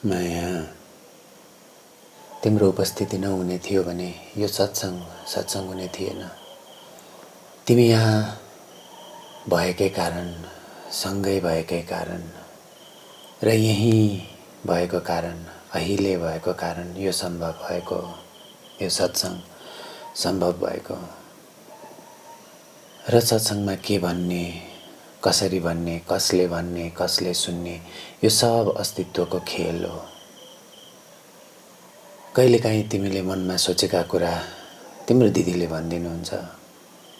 माया, तिम्रो उपस्थिति नहुने थियो भने यो सत्संग हुने थिएन। तिमी यहाँ भएकै कारण, सँगै भएकै कारण र यही भएको कारण, अहिले भएको कारण यो सम्भव भएको, यो सत्संग सम्भव भएको। र सत्संगमा के भन्ने, कसरी भन्ने, कसले सुन्ने, यो सब अस्तित्वको खेल हो। कहिलेकाहीँ तिमीले मनमा सोचेका कुरा तिम्रो दिदीले भनिदिनुहुन्छ,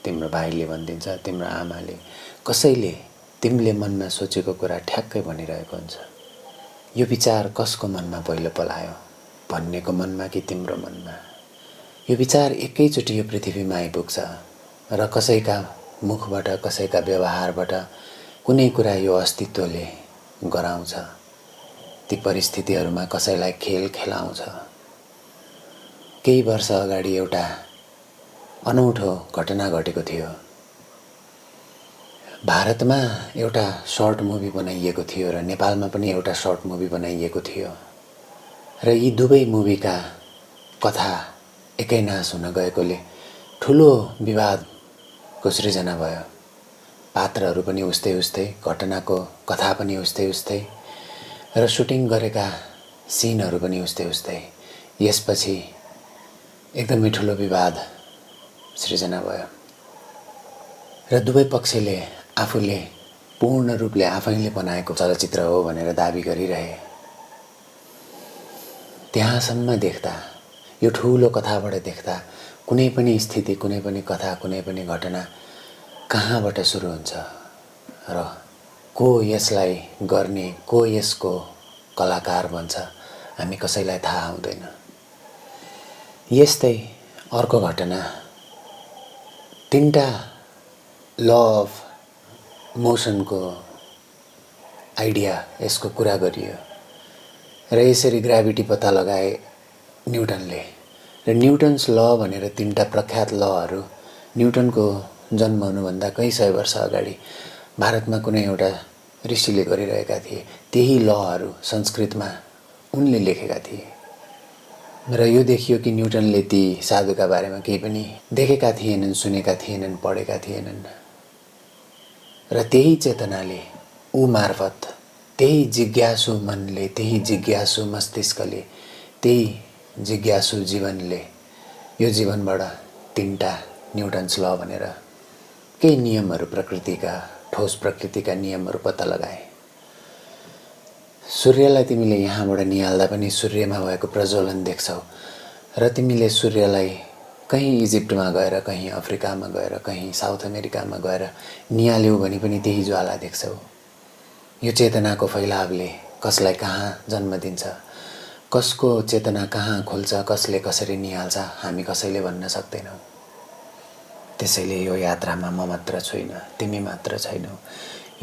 तिम्रो भाइले भनिदिन्छ, तिम्रो आमाले, कसैले तिमीले मनमा सोचेको कुरा ठ्याक्कै भनिरहेको हुन्छ। यो विचार कसको मनमा पहिलो पलायो, भन्नेको मनमा कि तिम्रो मनमा? यो विचार एकैचोटि यो पृथ्वीमा आइपुग्छ र कसैका मुखबाट, कसैका व्यवहारबाट कुनै कुरा यो अस्तित्वले गराउँछ। ती परिस्थितिहरूमा कसैलाई खेल खेलाउँछ। केही वर्ष अगाडि एउटा अनौठो घटना घटेको थियो। भारतमा एउटा सर्ट मुभी बनाइएको थियो र नेपालमा पनि एउटा सर्ट मुभी बनाइएको थियो र यी दुवै मुभीका कथा एकैनास हुन गएकोले ठुलो विवादको सृजना भयो। पात्रहरू पनि उस्तै उस्तै, घटनाको कथा पनि उस्तै उस्तै र सुटिङ गरेका सिनहरू पनि उस्तै उस्तै। यसपछि एकदमै ठुलो विवाद सृजना भयो र दुवै पक्षले आफूले पूर्ण रूपले आफैले बनाएको चलचित्र हो भनेर दाबी गरिरहे। त्यहाँसम्म देख्दा, यो ठुलो कथाबाट देख्दा कुनै पनि स्थिति, कुनै पनि कथा, कुनै पनि घटना कहाँबाट सुरु हुन्छ र को यसलाई गर्ने, को यसको कलाकार बन्छ, हामी कसैलाई थाहा हुँदैन। यस्तै अर्को घटना, तीनटा ल अफ मोसनको आइडिया, यसको कुरा गरियो र यसरी ग्राभिटी पत्ता लगाए न्युटनले। र न्युटन्स ल भनेर तीनटा प्रख्यात लहरू न्युटनको जन्म हुनुभन्दा कई सय वर्ष अगाडि भारतमा कुनै एउटा ऋषिले गरिरहेका थिए। त्यही लहरू संस्कृतमा उनले लेखेका थिए र यो देखियो कि न्युटनले ती साधुका बारेमा केही पनि देखेका थिएनन्, सुनेका थिएनन्, पढेका थिएनन् र त्यही चेतनाले, ऊ मार्फत, त्यही जिज्ञासु मनले, त्यही जिज्ञासु मस्तिष्कले, त्यही जिज्ञासु जीवनले यो जीवनबाट तीनटा न्युटन्स ल भनेर केही नियमहरू, प्रकृतिका, ठोस प्रकृतिका नियमहरू पत्ता लगाए। सूर्यलाई तिमीले यहाँबाट निहाल्दा पनि सूर्यमा भएको प्रज्वलन देख्छौ र तिमीले सूर्यलाई कहीँ इजिप्टमा गएर, कहीँ अफ्रिकामा गएर, कहीँ साउथ अमेरिकामा गएर निहाल्यौ भने पनि त्यही ज्वाला देख्छौ। यो चेतनाको फैलावले कसलाई कहाँ जन्म दिन्छ, कसको चेतना कहाँ खोल्छ, कसले कसरी निहाल्छ, हामी कसैले भन्न सक्दैनौँ। त्यसैले यो यात्रामा म मात्र छैन, तिमी मात्र छैनौ,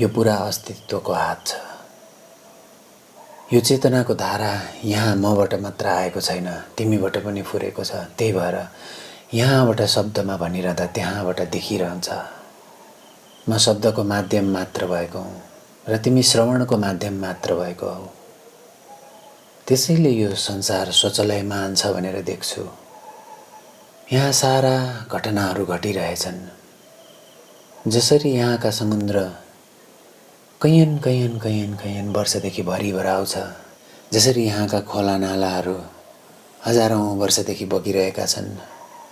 यो पुरा अस्तित्वको हात छ। यो चेतनाको धारा यहाँ मबाट मात्र आएको छैन, तिमीबाट पनि फुरेको छ। त्यही भएर यहाँबाट शब्दमा भनिरहँदा त्यहाँबाट देखिरहन्छ। म शब्दको माध्यम मात्र भएको हुँ र तिमी श्रवणको माध्यम मात्र भएको हौ। त्यसैले यो संसार स्वचलयमान छ भनेर देख्छु। यहाँ सारा घटनाहरू घटिरहेछन्। जसरी यहाँका समुद्र कैयन वर्षदेखि भरिभर आउँछ, जसरी यहाँका खोला नालाहरू हजारौं वर्षदेखि बगिरहेका छन्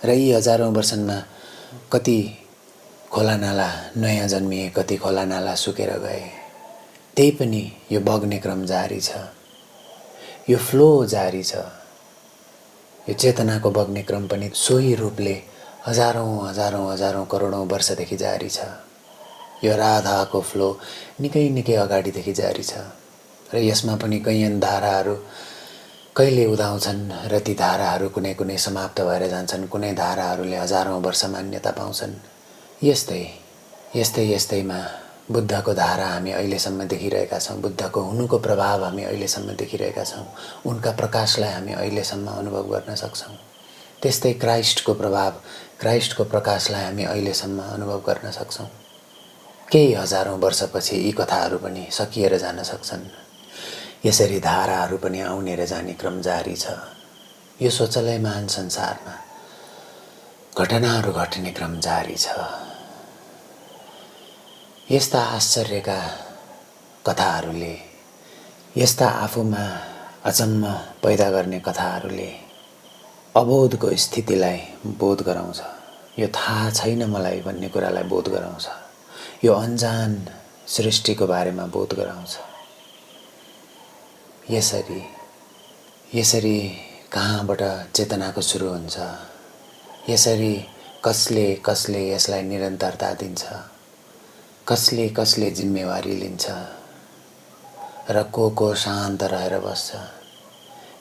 र यी हजारौं वर्षमा कति खोला नाला नयाँ जन्मिए, कति खोला नाला सुकेर गए, त्यही पनि यो बग्ने क्रम जारी छ, यो फ्लो जारी छ। यो चेतनाको बग्ने क्रम पनि सोही रूपले हजारौं करोडौं वर्षदेखि जारी छ। यो राधाको फ्लो निकै अगाडिदेखि जारी छ र यसमा पनि कैयन धाराहरू कहिले उदाउँछन् र ती धाराहरू कुनै कुनै समाप्त भएर जान्छन्, कुनै धाराहरूले हजारौं वर्ष मान्यता पाउँछन्। यस्तैमा बुद्धको धारा हामी अहिलेसम्म देखिरहेका छौँ। बुद्धको हुनुको प्रभाव हामी अहिलेसम्म देखिरहेका छौँ। उनका प्रकाशलाई हामी अहिलेसम्म अनुभव गर्न सक्छौँ। त्यस्तै क्राइस्टको प्रभाव, क्राइस्टको प्रकाशलाई हामी अहिलेसम्म अनुभव गर्न सक्छौँ। केही हजारौं वर्षपछि यी कथाहरू पनि सकिएर जान सक्छन्। यसरी धाराहरू पनि आउने र जाने क्रम जारी छ। यो शौचालयमान संसारमा घटनाहरू घट्ने क्रम जारी छ। यस्ता आश्चर्यका कथाहरूले, यस्ता आफूमा अचम्म पैदा गर्ने कथाहरूले अबोधको स्थितिलाई बोध गराउँछ। यो थाहा छैन मलाई भन्ने कुरालाई बोध गराउँछ। यो अन्जान सृष्टिको बारेमा बोध गराउँछ। यसरी कहाँबाट चेतनाको सुरु हुन्छ, यसरी कसले यसलाई निरन्तरता दिन्छ, कसले जिम्मेवारी लिन्छ र को शान्त रहेर बस्छ।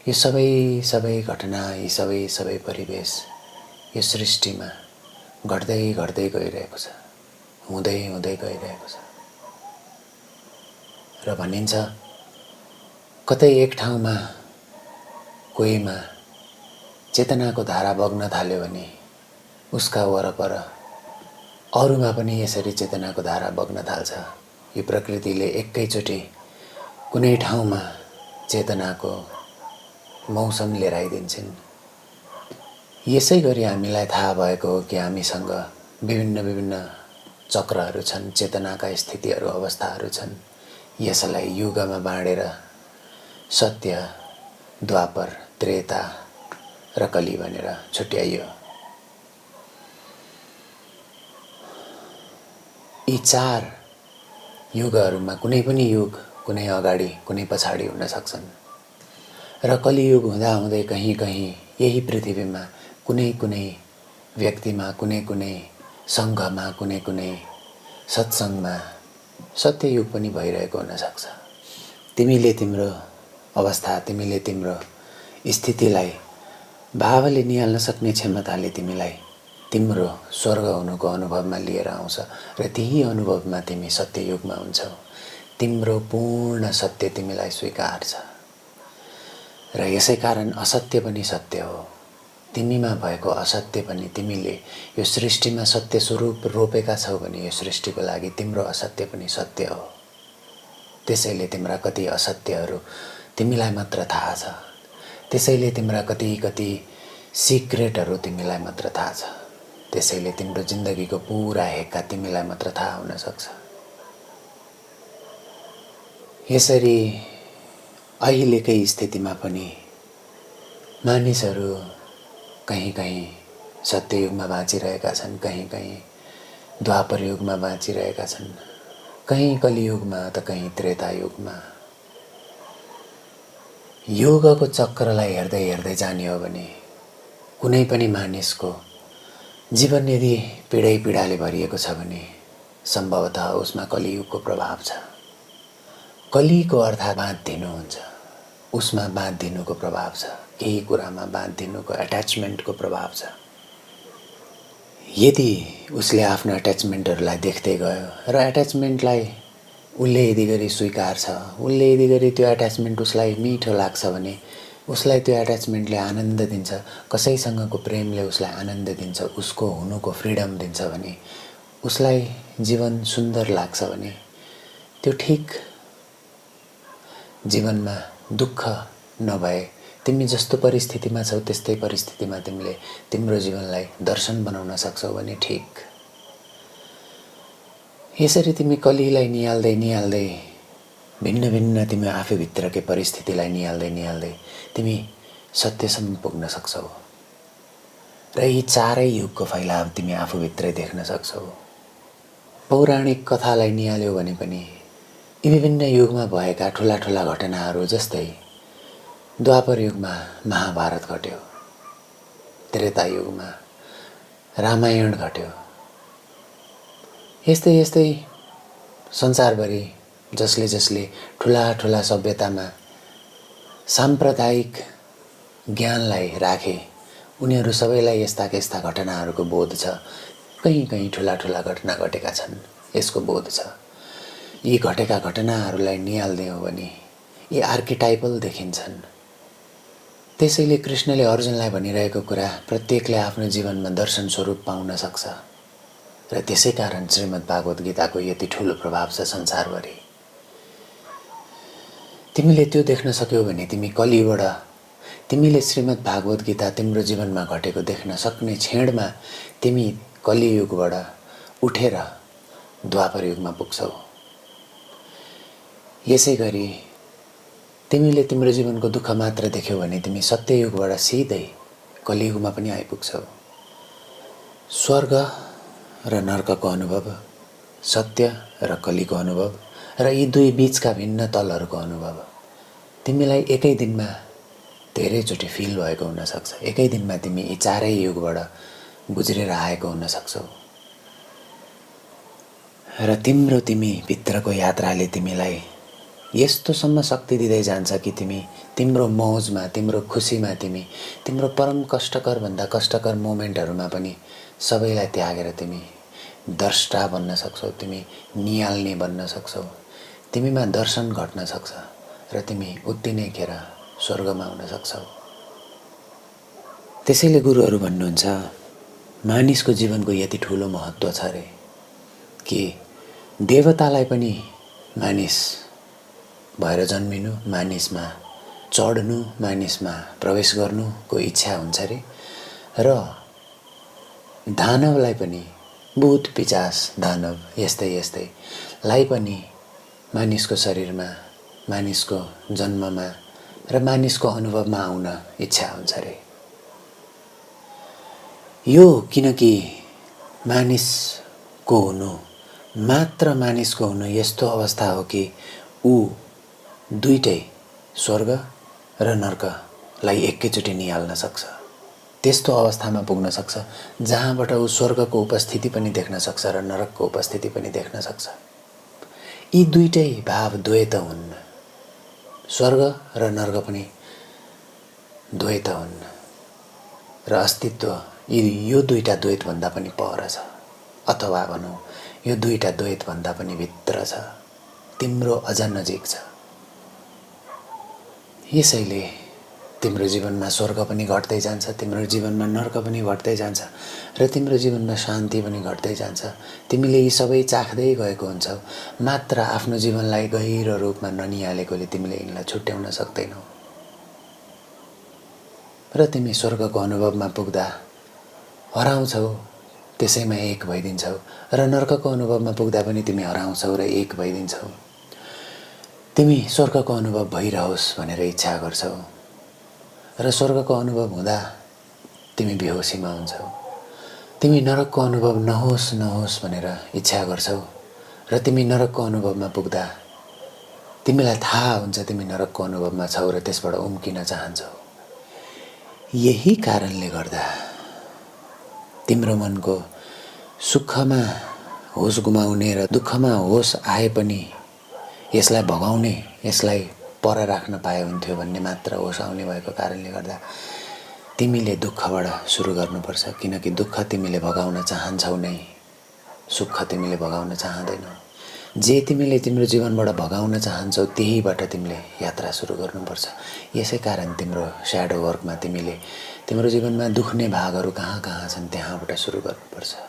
यो सबै घटना, यी सबै परिवेश यो सृष्टिमा घट्दै गइरहेको छ, हुँदै गइरहेको छ। र भनिन्छ कतै एक ठाउँमा कोहीमा चेतनाको धारा बग्न थाल्यो भने उसका वरपर अरूमा पनि यसरी चेतनाको धारा बग्न थाल्छ। यो प्रकृतिले एकैचोटि कुनै ठाउँमा चेतनाको मौसम लिएर आइदिन्छन्। यसै गरी हामीलाई थाहा भएको हो कि हामीसँग विभिन्न चक्रहरू छन्, चेतनाका स्थितिहरू, अवस्थाहरू छन्। यसलाई युगमा बाँडेर सत्य, द्वापर, त्रेता र कली भनेर छुट्याइयो। यी 4 युगहरूमा कुनै पनि युग कुनै अगाडि कुनै पछाडि हुन सक्छन् र कलियुग हुँदै कहीँ यही पृथ्वीमा कुनै व्यक्तिमा, कुनै सङ्घमा, कुनै सत्सङ्गमा सत्ययुग पनि भइरहेको हुनसक्छ। तिमीले तिम्रो अवस्था, तिमीले तिम्रो स्थितिलाई भावले निहाल्न सक्ने क्षमताले तिमीलाई तिम्रो स्वर्ग हुनुको अनुभवमा लिएर आउँछ र त्यही अनुभवमा तिमी सत्ययुगमा हुन्छौ। तिम्रो पूर्ण सत्य तिमीलाई स्वीकार छ र यसै कारण असत्य पनि सत्य हो। तिमीमा भएको असत्य पनि, तिमीले यो सृष्टिमा सत्य स्वरूप रोपेका छौ भने यो सृष्टिको लागि तिम्रो असत्य पनि सत्य हो। त्यसैले तिम्रा कति असत्यहरू तिमीलाई मात्र थाहा छ। त्यसैले तिम्रा कति सिक्रेटहरू तिमीलाई मात्र थाहा छ। त्यसैले तिम्रो जिन्दगीको पुरा हेक्का तिमीलाई मात्र थाहा हुन सक्छ। यसरी अहिलेकै स्थितिमा पनि मानिसहरू कहीँ सत्ययुगमा बाँचिरहेका छन्, कहीँ द्वापर युगमा बाँचिरहेका छन्, कहीँ कलियुगमा त कहीँ त्रेतायुगमा। योगको चक्रलाई हेर्दै जाने हो भने कुनै पनि मानिसको जीवन यदि पीडाले भरिएको छ भने सम्भवतः उसमा कलियुगको प्रभाव छ। कलीको अर्थात् बाँधिनु हुन्छ, उसमा बाँधिनुको प्रभाव छ, केही कुरामा बाँधिनुको, एट्याचमेन्टको प्रभाव छ। यदि उसले आफ्नो एट्याचमेन्टहरूलाई देख्दै गयो र एट्याचमेन्टलाई उसले यदि गरी स्वीकार छ, उसले यदि गरी त्यो एट्याचमेन्ट उसलाई मिठो लाग्छ भने उसलाई त्यो एट्याचमेन्टले आनन्द दिन्छ, कसैसँगको प्रेमले उसलाई आनन्द दिन्छ, उसको हुनुको फ्रिडम दिन्छ भने, उसलाई जीवन सुन्दर लाग्छ भने त्यो ठिक। जीवनमा दुःख नभए तिमी जस्तो परिस्थितिमा छौ त्यस्तै परिस्थितिमा तिमीले तिम्रो जीवनलाई दर्शन बनाउन सक्छौ भने ठिक। यसरी तिमी कलीलाई निहाल्दै भिन्न तिमी आफूभित्रकै परिस्थितिलाई निहाल्दै तिमी सत्यसम्म पुग्न सक्छौ र यी 4 युगको फैलाव तिमी आफूभित्रै देख्न सक्छौ। पौराणिक कथालाई निहाल्यौ भने पनि यी विभिन्न युगमा भएका ठुला घटनाहरू जस्तै द्वापर युगमा महाभारत घट्यो, त्रेता युगमा रामायण घट्यो। यस्तै संसारभरि जसले ठुला सभ्यतामा साम्प्रदायिक ज्ञानलाई राखे उनीहरू सबैलाई यस्ता घटनाहरूको बोध छ। कहीँ ठुला घटना घटेका छन्, यसको बोध छ। यी घटेका घटनाहरूलाई निहाल्दै हो भने यी आर्किटाइपल देखिन्छन्। त्यसैले कृष्णले अर्जुनलाई भनिरहेको कुरा प्रत्येकले आफ्नो जीवनमा दर्शन स्वरूप पाउन सक्छ र त्यसै कारण श्रीमद् भागवत गीताको यति ठुलो प्रभाव छ संसारभरि। तिमीले त्यो देख्न सक्यौ भने तिमी कलिबाट तिमीले श्रीमद् भागवत गीता तिम्रो जीवनमा घटेको देख्न सक्ने क्षणमा तिमी कलियुगबाट उठेर द्वापर युगमा पुग्छौ। यसै गरी तिमीले तिम्रो जीवनको दुःख मात्र देख्यौ भने तिमी सत्ययुगबाट सिधै कलियुगमा पनि आइपुग्छौ। स्वर्ग र नर्कको अनुभव, सत्य र कलीको अनुभव र यी दुई बीचका भिन्न तलहरूको अनुभव तिमीलाई एकै दिनमा धेरैचोटि फिल भएको हुनसक्छ। एकै दिनमा तिमी यी चारै युगबाट गुज्रेर आएको हुन सक्छौ र तिमी भित्रको यात्राले तिमीलाई यस्तोसम्म शक्ति दिँदै जान्छ कि तिम्रो मौजमा, तिम्रो खुसीमा तिम्रो परम कष्टकर भन्दा कष्टकर मोमेन्टहरूमा पनि सबैलाई त्यागेर तिमी द्रष्टा बन्न सक्छौ, तिमी नियाल्ने बन्न सक्छौ, तिमीमा दर्शन घट्न सक्छ र तिमी उति नै खेर स्वर्गमा हुन सक्छौ। त्यसैले गुरुहरू भन्नुहुन्छ मानिसको जीवनको यति ठुलो महत्त्व छ रे कि देवतालाई पनि मानिस भएर जन्मिनु, मानिसमा चढ्नु, मानिसमा प्रवेश गर्नुको इच्छा हुन्छ रे र दानवलाई पनि भूत पिशाच दानव यस्तै पनि मानिसको शरीरमा, मानिसको जन्ममा र मानिसको अनुभवमा आउन इच्छा हुन्छ रे। यो किनकि मानिसको हुनु, मात्र मानिसको हुनु यस्तो अवस्था हो कि ऊ दुईटै स्वर्ग र नर्कलाई एकैचोटि निहाल्न सक्छ। त्यस्तो अवस्थामा पुग्न सक्छ जहाँबाट ऊ स्वर्गको उपस्थिति पनि देख्न सक्छ र नरकको उपस्थिति पनि देख्न सक्छ। यी दुईटै भाव द्वैत हुन्। स्वर्ग र नर्क पनि द्वैत हुन् र अस्तित्व यो दुईटा द्वैतभन्दा पनि पर छ, अथवा भनौँ यो दुईटा द्वैतभन्दा पनि भित्र छ, तिम्रो अझ नजिक छ। यसैले तिम्रो जीवनमा स्वर्ग पनि घट्दै जान्छ, तिम्रो जीवनमा नर्क पनि घट्दै जान्छ र तिम्रो जीवनमा शान्ति पनि घट्दै जान्छ। तिमीले यी सबै चाख्दै गएको हुन्छौ, मात्र आफ्नो जीवनलाई गहिरो रूपमा ननिहालेकोले तिमीले यिनलाई छुट्याउन सक्दैनौ र तिमी स्वर्गको अनुभवमा पुग्दा हराउँछौ, त्यसैमा एक भइदिन्छौ र नर्कको अनुभवमा पुग्दा पनि तिमी हराउँछौ र एक भइदिन्छौ। तिमी स्वर्गको अनुभव भइरहोस् भनेर इच्छा गर्छौ र स्वर्गको अनुभव हुँदा तिमी बेहोसीमा हुन्छौ। तिमी नरकको अनुभव नहोस् भनेर इच्छा गर्छौ र तिमी नरकको अनुभवमा पुग्दा तिमीलाई थाहा हुन्छ तिमी नरकको अनुभवमा छौ र त्यसबाट उम्किन चाहन्छौ। यही कारणले गर्दा तिम्रो मनको सुखमा होस गुमाउने र दुःखमा होस आए पनि यसलाई भगाउने, यसलाई पर राख्न पाए हुन्थ्यो भन्ने मात्र होस आउने भएको कारणले गर्दा तिमीले दुःखबाट सुरु गर्नुपर्छ। किनकि दुःख तिमीले भगाउन चाहन्छौ नै, सुख तिमीले भगाउन चाहँदैनौ। जे तिमीले तिम्रो जीवनबाट भगाउन चाहन्छौ त्यहीबाट तिमीले यात्रा सुरु गर्नुपर्छ। यसै कारण तिम्रो स्याडो वर्कमा तिमीले तिम्रो जीवनमा दुख्ने भागहरू कहाँ कहाँ छन् त्यहाँबाट सुरु गर्नुपर्छ।